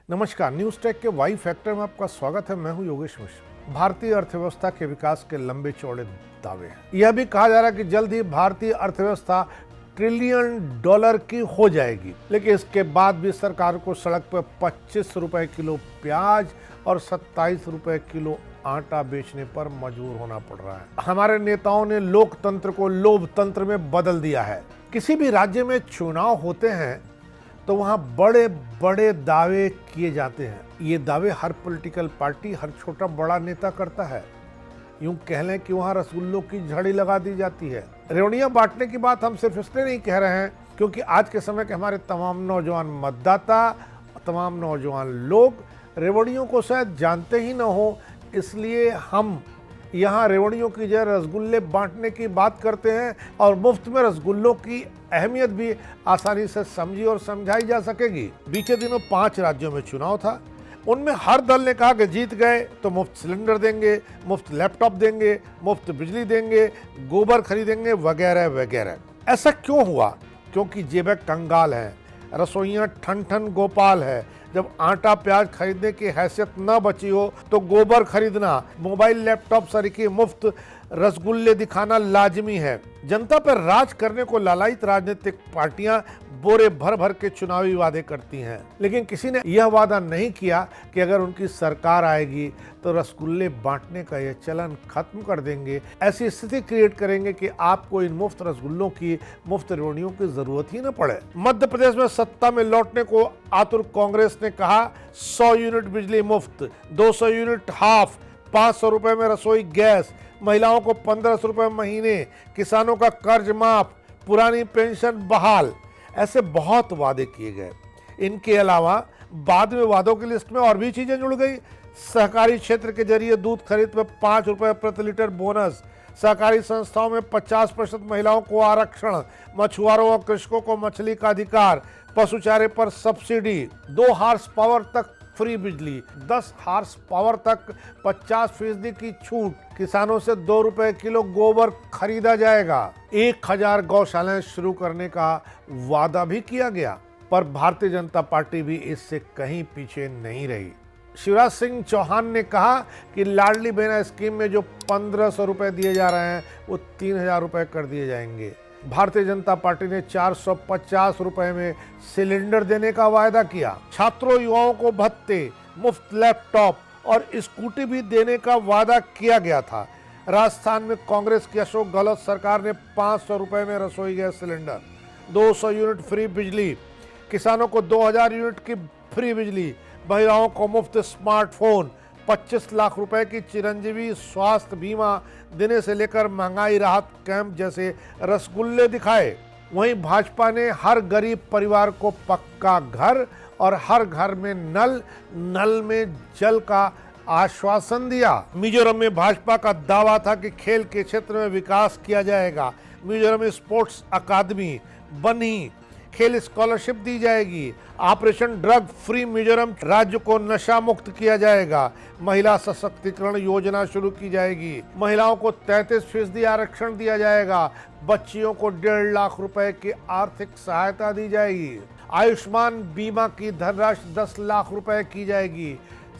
नमस्कार, news take के Y factor में आपका स्वागत है। मैं हूं योगेश मिश्र। भारतीय अर्थव्यवस्था के विकास के लंबे चौड़े दावे हैं। यह भी कहा जा रहा है कि जल्द ही भारतीय अर्थव्यवस्था ट्रिलियन डॉलर की हो जाएगी, लेकिन इसके बाद भी सरकार को सड़क पर 25 रुपए किलो प्याज और 27 रुपए किलो आटा बेचने पर मजबूर होना पड़ रहा है। हमारे नेताओं ने लोकतंत्र को लोकतंत्र में बदल दिया है। किसी भी राज्य में चुनाव होते हैं तो वहाँ बड़े बड़े दावे किए जाते हैं। ये दावे हर पॉलिटिकल पार्टी, हर छोटा बड़ा नेता करता है। यूं कह लें कि वहाँ रसगुल्लों की झड़ी लगा दी जाती है। रेवड़ियाँ बांटने की बात हम सिर्फ इसलिए नहीं कह रहे हैं क्योंकि आज के समय के हमारे तमाम नौजवान मतदाता, तमाम नौजवान लोग रेवड़ियों को शायद जानते ही ना हो, इसलिए हम यहाँ रेवड़ियों की जगह रसगुल्ले बांटने की बात करते हैं और मुफ्त में रसगुल्लों की अहमियत भी आसानी से समझी और समझाई जा सकेगी। बीते दिनों 5 राज्यों में चुनाव था। उनमें हर दल ने कहा कि जीत गए तो मुफ्त सिलेंडर देंगे, मुफ्त लैपटॉप देंगे, मुफ्त बिजली देंगे, गोबर खरीदेंगे वगैरह वगैरह। ऐसा क्यों हुआ? क्योंकि जेबें कंगाल हैं, रसोइयाँ ठन ठन गोपाल है। जब आटा प्याज खरीदने की हैसियत न बची हो तो गोबर खरीदना, मोबाइल लैपटॉप सरीखे मुफ्त रसगुल्ले दिखाना लाजमी है। जनता पर राज करने को लालायित राजनीतिक पार्टियां बोरे भर भर के चुनावी वादे करती हैं, लेकिन किसी ने यह वादा नहीं किया कि अगर उनकी सरकार आएगी तो रसगुल्ले बांटने का यह चलन खत्म कर देंगे। ऐसी स्थिति क्रिएट करेंगे कि आपको इन मुफ्त रसगुल्लों की, मुफ्त रेवड़ियों की जरूरत ही न पड़े। मध्य प्रदेश में सत्ता में लौटने को आतुर कांग्रेस ने कहा 100 यूनिट बिजली मुफ्त, 200 यूनिट हाफ, 500 रुपए में रसोई गैस, महिलाओं को 1500 रुपए महीने, किसानों का कर्ज माफ, पुरानी पेंशन बहाल। ऐसे बहुत वादे किए गए। इनके अलावा बाद में वादों की लिस्ट में और भी चीजें जुड़ गई। सहकारी क्षेत्र के जरिए दूध खरीद पर 5 रुपए प्रति लीटर बोनस, सहकारी संस्थाओं में 50% महिलाओं को आरक्षण, मछुआरों और कृषकों को मछली का अधिकार, पशु चारे पर सब्सिडी, 2 हार्स पावर तक फ्री बिजली, 10 हार्स पावर तक 50% की छूट, किसानों से 2 रुपए किलो गोबर खरीदा जाएगा, 1000 गौशालाएं शुरू करने का वादा भी किया गया। पर भारतीय जनता पार्टी भी इससे कहीं पीछे नहीं रही। शिवराज सिंह चौहान ने कहा कि लाडली बहना स्कीम में जो 1500 रुपए दिए जा रहे हैं वो 3000 रुपए कर दिए जाएंगे। भारतीय जनता पार्टी ने 450 रुपए में सिलेंडर देने का वायदा किया। छात्रों युवाओं को भत्ते, मुफ्त लैपटॉप और स्कूटी भी देने का वादा किया गया था। राजस्थान में कांग्रेस की अशोक गहलोत सरकार ने 500 रुपए में रसोई गैस सिलेंडर, 200 यूनिट फ्री बिजली, किसानों को 2000 यूनिट की फ्री बिजली, महिलाओं को मुफ्त स्मार्टफोन, 25 लाख रुपए की चिरंजीवी स्वास्थ्य बीमा देने से लेकर महंगाई राहत कैंप जैसे रसगुल्ले दिखाए। वहीं भाजपा ने हर गरीब परिवार को पक्का घर और हर घर में नल में जल का आश्वासन दिया। मिजोरम में भाजपा का दावा था कि खेल के क्षेत्र में विकास किया जाएगा। मिजोरम में स्पोर्ट्स अकादमी बनी, खेल स्कॉलरशिप दी जाएगी, ऑपरेशन ड्रग फ्री मिजोरम राज्य को नशा मुक्त किया जाएगा, महिला सशक्तिकरण योजना शुरू की जाएगी, महिलाओं को 33% आरक्षण दिया जाएगा, बच्चियों को 1.5 लाख रुपए की आर्थिक सहायता दी जाएगी, आयुष्मान बीमा की धनराशि 10 लाख रुपए की जाएगी,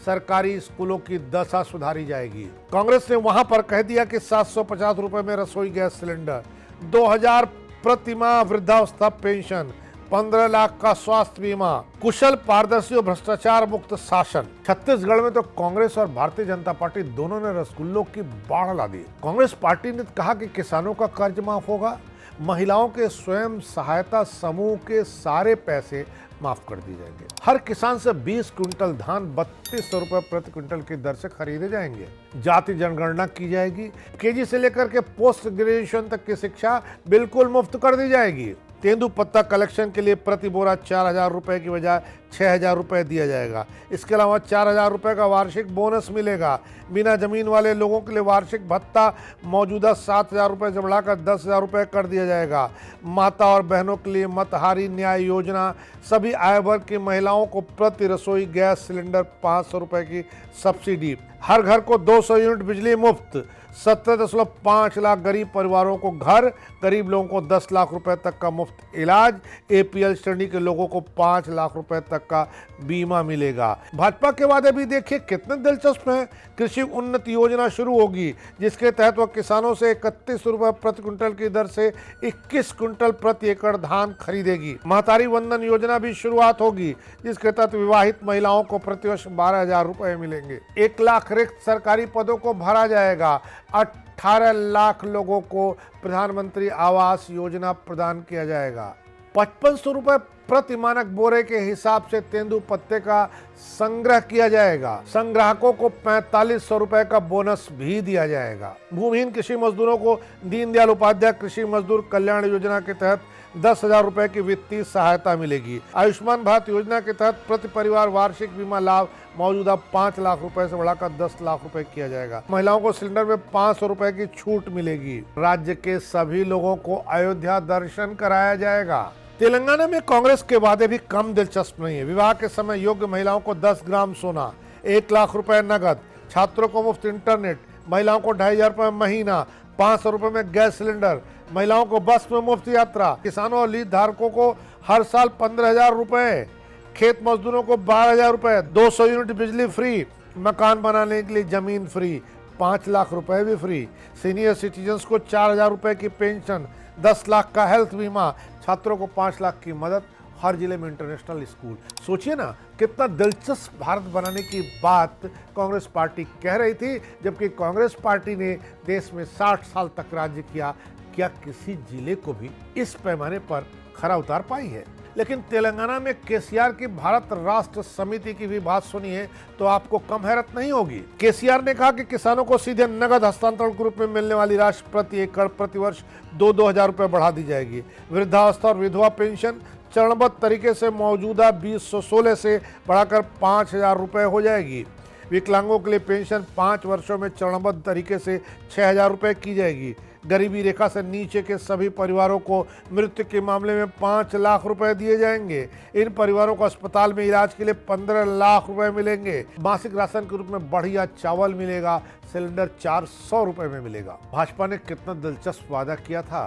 सरकारी स्कूलों की दशा सुधारी जाएगी। कांग्रेस ने वहां पर कह दिया कि 750 रुपए में रसोई गैस सिलेंडर, 2000 प्रति माह वृद्धावस्था पेंशन, 15 लाख का स्वास्थ्य बीमा, कुशल, पारदर्शी और भ्रष्टाचार मुक्त शासन। छत्तीसगढ़ में तो कांग्रेस और भारतीय जनता पार्टी दोनों ने रसगुल्लों की बाढ़ ला दी। कांग्रेस पार्टी ने कहा कि किसानों का कर्ज माफ होगा, महिलाओं के स्वयं सहायता समूह के सारे पैसे माफ कर दिए जाएंगे, हर किसान से 20 क्विंटल धान 3200 रुपए प्रति क्विंटल की दर से खरीदे जाएंगे, जाति जनगणना की जाएगी, केजी से लेकर के पोस्ट ग्रेजुएशन तक की शिक्षा बिल्कुल मुफ्त कर दी जाएगी। तेंदुपत्ता कलेक्शन के लिए प्रति बोरा 4000 रुपए की बजाय 6000 रुपए दिया जाएगा। इसके अलावा 4000 रुपए का वार्षिक बोनस मिलेगा। बिना जमीन वाले लोगों के लिए वार्षिक भत्ता मौजूदा 7000 रुपए से बढ़ाकर 10,000 रुपए कर दिया जाएगा। माता और बहनों के लिए मतहारी न्याय योजना, सभी आय वर्ग की महिलाओं को प्रति रसोई गैस सिलेंडर 500 रुपए की सब्सिडी, हर घर को 200 यूनिट बिजली मुफ्त, 17.5 लाख गरीब परिवारों को घर, गरीब लोगों को 10 लाख रुपए तक का मुफ्त इलाज, एपीएल श्रेणी के लोगों को 5 लाख रुपए तक तक का बीमा मिलेगा। भाजपा के वादे भी देखिए कितने दिलचस्प हैं। कृषि उन्नति योजना शुरू होगी, जिसके तहत वह किसानों से 31 रुपए प्रति क्विंटल की दर से 21 क्विंटल प्रति एकड़ धान खरीदेगी। महतारी वंदन योजना भी शुरुआत होगी, जिसके तहत विवाहित महिलाओं को प्रतिवर्ष 12,000 रुपए मिलेंगे। 1 लाख रिक्त सरकारी पदों को भरा जाएगा। 18 लाख लोगों को प्रधानमंत्री आवास योजना प्रदान किया जाएगा। 5500 रुपए प्रति मानक बोरे के हिसाब से तेंदुपत्ते का संग्रह किया जाएगा। संग्राहकों को 4500 रुपए का बोनस भी दिया जाएगा। भूमिहीन कृषि मजदूरों को दीनदयाल उपाध्याय कृषि मजदूर कल्याण योजना के तहत 10,000 रुपए की वित्तीय सहायता मिलेगी। आयुष्मान भारत योजना के तहत प्रति परिवार वार्षिक बीमा लाभ मौजूदा 5 लाख रुपए से बढ़ाकर 10 लाख रुपए किया जाएगा। महिलाओं को सिलेंडर में 500 रुपए की छूट मिलेगी। राज्य के सभी लोगों को अयोध्या दर्शन कराया जाएगा। तेलंगाना में कांग्रेस के वादे भी कम दिलचस्प नहीं है। विवाह के समय योग्य महिलाओं को 10 ग्राम सोना, 1 लाख रुपए नगद, छात्रों को मुफ्त इंटरनेट, महिलाओं को 2,500 रुपए महीना, 500 रुपए में गैस सिलेंडर, महिलाओं को बस में मुफ्त यात्रा, किसानों और लीज धारकों को हर साल 15,000 रुपए, खेत मजदूरों को 12,000 रुपए, 200 यूनिट बिजली फ्री, मकान बनाने के लिए जमीन फ्री, 5 लाख रुपए भी फ्री, सीनियर सिटीजन्स को 4,000 रुपए की पेंशन, 10 लाख का हेल्थ बीमा, छात्रों को 5 लाख की मदद, हर जिले में इंटरनेशनल स्कूल। सोचिए ना कितना दिलचस्प भारत बनाने की बात कांग्रेस पार्टी कह रही थी, जबकि कांग्रेस पार्टी ने देश में 60 साल तक राज्य किया। क्या किसी जिले को भी इस पैमाने पर खरा उतार पाई है? लेकिन तेलंगाना में केसीआर की भारत राष्ट्र समिति की भी बात सुनिए तो आपको कम हैरत नहीं होगी। केसीआर ने कहा कि किसानों को सीधे नगद हस्तांतरण के रूप में मिलने वाली राशि प्रति एकड़ प्रति वर्ष 2,000 रुपए बढ़ा दी जाएगी। वृद्धावस्था और विधवा पेंशन चरणबद्ध तरीके से मौजूदा 2016 से बढ़ाकर 5,000 रुपए हो जाएगी। विकलांगों के लिए पेंशन 5 वर्षों में चरणबद्ध तरीके से 6,000 रुपए की जाएगी। गरीबी रेखा से नीचे के सभी परिवारों को मृत्यु के मामले में 5 लाख रुपए दिए जाएंगे। इन परिवारों को अस्पताल में इलाज के लिए 15 लाख रुपए मिलेंगे। मासिक राशन के रूप में बढ़िया चावल मिलेगा। सिलेंडर 400 रुपए में मिलेगा। भाजपा ने कितना दिलचस्प वादा किया था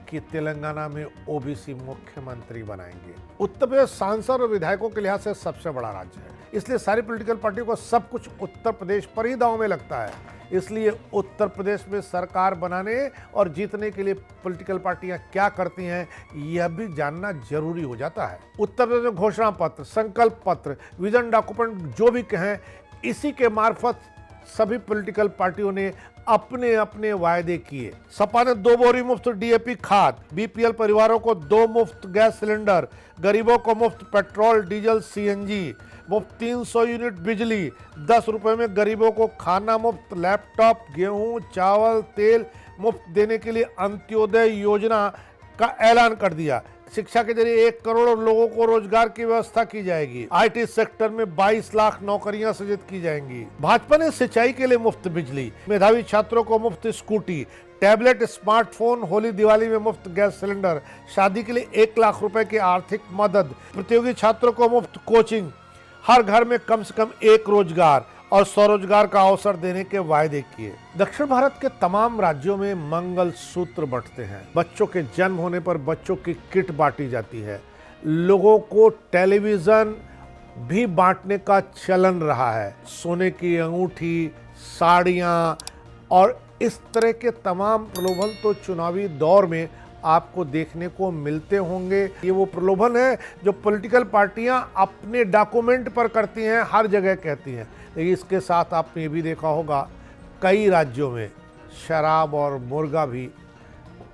कि तेलंगाना में ओबीसी मुख्यमंत्री बनाएंगे। उत्तर प्रदेश सांसद और विधायकों के लिहाज से सबसे बड़ा राज्य है, इसलिए सारी पॉलिटिकल पार्टियों को सब कुछ उत्तर प्रदेश पर ही दांव में लगता है। इसलिए उत्तर प्रदेश में सरकार बनाने और जीतने के लिए पॉलिटिकल पार्टियां क्या करती हैं, यह भी जानना जरूरी हो जाता है। उत्तर प्रदेश में घोषणा पत्र, संकल्प पत्र, विजन डॉक्यूमेंट जो भी कहें, इसी के मार्फत सभी पॉलिटिकल पार्टियों ने अपने अपने वायदे किए। सपा ने 2 बोरी मुफ्त डीएपी खाद, बीपीएल परिवारों को 2 मुफ्त गैस सिलेंडर, गरीबों को मुफ्त पेट्रोल डीजल सीएनजी, मुफ्त 300 यूनिट बिजली, 10 रुपए में गरीबों को खाना मुफ्त, लैपटॉप, गेहूं, चावल, तेल मुफ्त देने के लिए अंत्योदय योजना का ऐलान कर दिया। शिक्षा के जरिए 1 करोड़ लोगों को रोजगार की व्यवस्था की जाएगी। आईटी सेक्टर में 22 लाख नौकरियां सृजित की जाएंगी। भाजपा ने सिंचाई के लिए मुफ्त बिजली, मेधावी छात्रों को मुफ्त scooty, tablet, smartphone, Holi Diwali में मुफ्त गैस सिलेंडर, शादी के लिए 1 लाख रुपए की आर्थिक मदद, प्रतियोगी छात्रों को मुफ्त कोचिंग, हर घर में कम से कम 1 रोजगार और स्वरोजगार का अवसर देने के वायदे किए। दक्षिण भारत के तमाम राज्यों में मंगल सूत्र बंटते हैं। बच्चों के जन्म होने पर बच्चों की किट बांटी जाती है। लोगों को टेलीविजन भी बांटने का चलन रहा है। सोने की अंगूठी, साड़ियां और इस तरह के तमाम प्रलोभन तो चुनावी दौर में आपको देखने को मिलते होंगे। ये वो प्रलोभन है जो पॉलिटिकल पार्टियां अपने डॉक्यूमेंट पर करती हैं, हर जगह कहती हैं। लेकिन इसके साथ आपने ये भी देखा होगा कई राज्यों में शराब और मुर्गा भी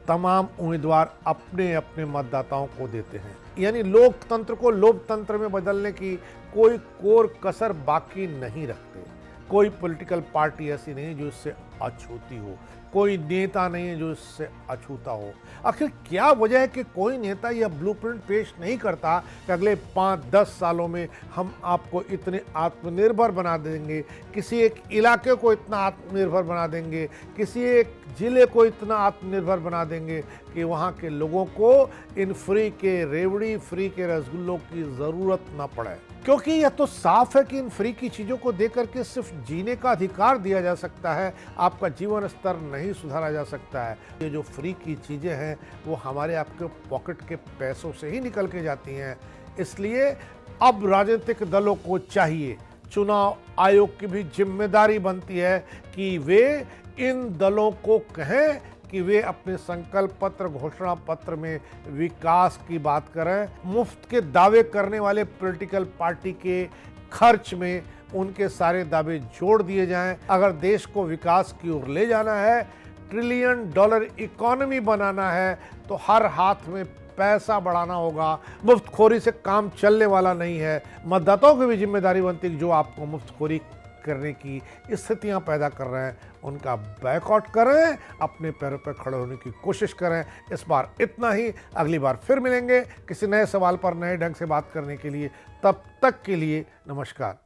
तमाम उम्मीदवार अपने अपने मतदाताओं को देते हैं। यानी लोकतंत्र को लोकतंत्र में बदलने की कोई कोर कसर बाकी नहीं रखते। कोई पॉलिटिकल पार्टी ऐसी नहीं जो इससे अछूती हो, कोई नेता नहीं है जो इससे अछूता हो। आखिर क्या वजह है कि कोई नेता यह ब्लूप्रिंट पेश नहीं करता कि अगले 5-10 सालों में हम आपको इतने आत्मनिर्भर बना देंगे, किसी एक इलाके को इतना आत्मनिर्भर बना देंगे, किसी एक जिले को इतना आत्मनिर्भर बना देंगे कि वहाँ के लोगों को इन फ्री के रेवड़ी, फ्री के रसगुल्लों की ज़रूरत ना पड़े। क्योंकि यह तो साफ है कि इन फ्री की चीज़ों को दे करके सिर्फ जीने का अधिकार दिया जा सकता है, आपका जीवन स्तर नहीं सुधारा जा सकता है। ये जो फ्री की चीज़ें हैं वो हमारे आपके पॉकेट के पैसों से ही निकल के जाती हैं। इसलिए अब राजनीतिक दलों को चाहिए, चुनाव आयोग की भी जिम्मेदारी बनती है कि वे इन दलों को कहें कि वे अपने संकल्प पत्र, घोषणा पत्र में विकास की बात करें। मुफ्त के दावे करने वाले पॉलिटिकल पार्टी के खर्च में उनके सारे दावे जोड़ दिए जाएं। अगर देश को विकास की ओर ले जाना है, ट्रिलियन डॉलर इकोनॉमी बनाना है, तो हर हाथ में पैसा बढ़ाना होगा। मुफ्तखोरी से काम चलने वाला नहीं है। मतदाताओं की भी जिम्मेदारी बनती है कि जो आपको मुफ्तखोरी करने की स्थितियां पैदा कर रहे हैं उनका बैकआउट करें, अपने पैरों पर खड़े होने की कोशिश करें। इस बार इतना ही, अगली बार फिर मिलेंगे किसी नए सवाल पर नए ढंग से बात करने के लिए। तब तक के लिए नमस्कार।